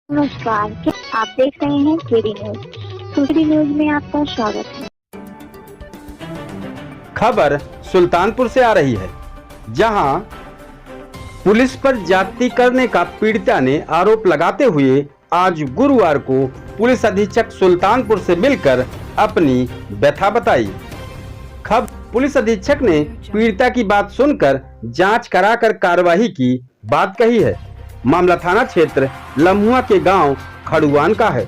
नमस्कार, क्या आप देख रहे हैं केडी न्यूज। केडी न्यूज में आपका स्वागत है। खबर सुल्तानपुर से आ रही है, जहां पुलिस पर ज्यादती करने का पीड़िता ने आरोप लगाते हुए आज गुरुवार को पुलिस अधीक्षक सुल्तानपुर से मिलकर अपनी व्यथा बताई। पुलिस अधीक्षक ने पीड़िता की बात सुनकर जांच कराकर कार्रवाई की बात कही है। मामला थाना क्षेत्र लम्हुआ के गांव खड़ुआन का है।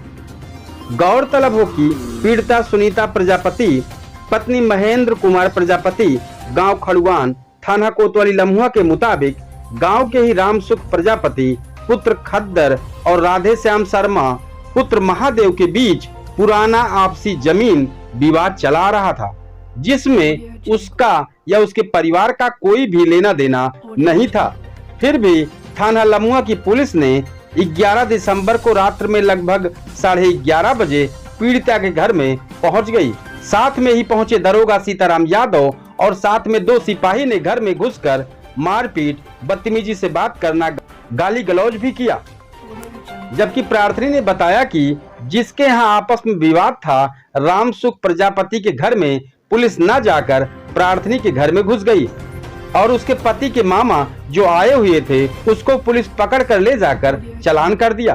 गौरतलब हो कि पीड़िता सुनीता प्रजापति पत्नी महेंद्र कुमार प्रजापति गांव खड़ुआन थाना कोतवाली लम्हुआ के मुताबिक गांव के ही रामसुख प्रजापति पुत्र खद्दर और राधे श्याम शर्मा पुत्र महादेव के बीच पुराना आपसी जमीन विवाद चला रहा था, जिसमें उसका या उसके परिवार का कोई भी लेना देना नहीं था। फिर भी थाना लम्हुआ की पुलिस ने 11 दिसंबर को रात्र में लगभग 11:30 बजे पीड़िता के घर में पहुंच गई। साथ में ही पहुंचे दरोगा सीताराम यादव और साथ में 2 सिपाही ने घर में घुसकर मारपीट, बदतमीजी से बात करना, गाली गलौज भी किया। जबकि प्रार्थनी ने बताया कि जिसके यहाँ आपस में विवाद था, रामसुख प्रजापति के घर में पुलिस न जाकर प्रार्थनी के घर में घुस गई और उसके पति के मामा जो आए हुए थे उसको पुलिस पकड़ कर ले जाकर चालान कर दिया।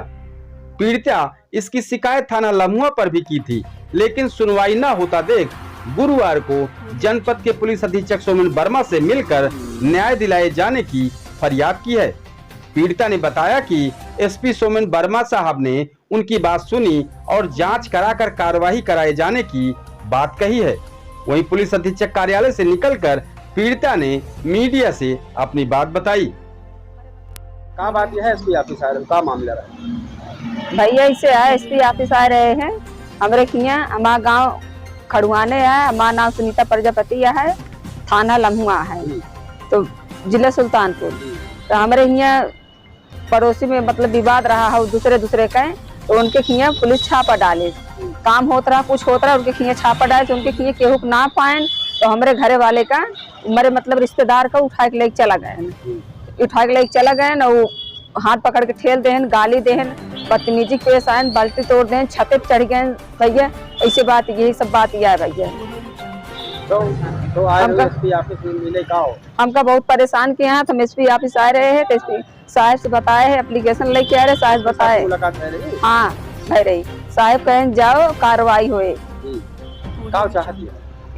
पीड़िता इसकी शिकायत थाना लम्हुआ पर भी की थी, लेकिन सुनवाई न होता देख गुरुवार को जनपद के पुलिस अधीक्षक सोमेन वर्मा से मिलकर न्याय दिलाए जाने की फरियाद की है। पीड़िता ने बताया कि एसपी सोमेन वर्मा साहब ने उनकी बात सुनी और जांच कराकर कार्रवाई कराए जाने की बात कही है। वहीं पुलिस अधीक्षक कार्यालय से निकलकर पीड़िता ने मीडिया से अपनी बात बताई। क्या बात यह है, एसपी ऑफिस आए का मामला रहा भैया इससे है, एसपी ऑफिस आ रहे हैं हमरे किया। हमारा गांव खड़ुआने है, हमारा नाम सुनीता प्रजापति है, थाना लम्हुआ है, तो जिला सुल्तानपुर। तो हमारे यहाँ पड़ोसी में मतलब विवाद रहा है दूसरे का, तो उनके खिया पुलिस छापा डाले, काम होता रहा, कुछ होता रहा, उनके खिया छापा डाले, तो उनके खिया केहू ना पाए, तो हमारे घरे वाले का हमारे मतलब रिश्तेदार का उठा के लेके चला गए ना, वो हाथ पकड़ के ठेल देहन, गाली देहन, बदतमीजी पेश आए, बाल्टी तोड़ दें, छते पे चढ़ गए भैया। ऐसी बात, यही सब बात यह है भैया। तो आए एसपी ऑफिस में मिले का हो? हमका बहुत परेशान किया है, तो हम एसपी ऑफिस आ रहे हैं, तो एसपी साहब से बताए है, एप्लीकेशन लेके आ रहे, साहब बताए हाँ भय रही, साहब कहें जाओ कार्रवाई होए।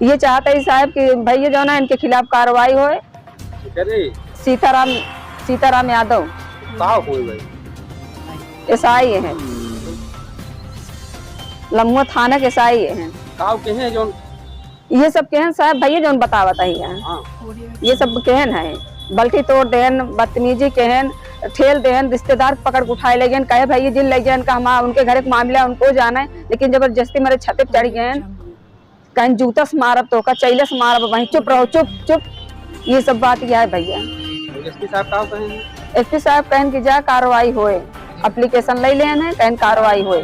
ये चाहते हैं साहब कि भैया जो ना इनके खिलाफ कार्रवाई होए। सीताराम यादव एसआई है, लम्हुआ थाना के एसआई है। ये सब कहन साहब भैया जो बतावत है, ये सब कहन है, बल्कि तोड़ देहन, बदतमीजी कहन, ठेल देहन, रिश्तेदार पकड़ उठाए ले गए, कहे भैया जिन ले गए का उनके घर का मामला उनको जाना है, लेकिन जबरदस्ती मेरे छते पे चढ़ गए, कहीं जूता से मारब तो चैले से मारब, वहीं चुप रहो, चुप। ये सब बात यह है भैया। एसपी साहब कहें कि जा कार्रवाई होए, एप्लीकेशन ले लेन है, कहें कार्रवाई होए।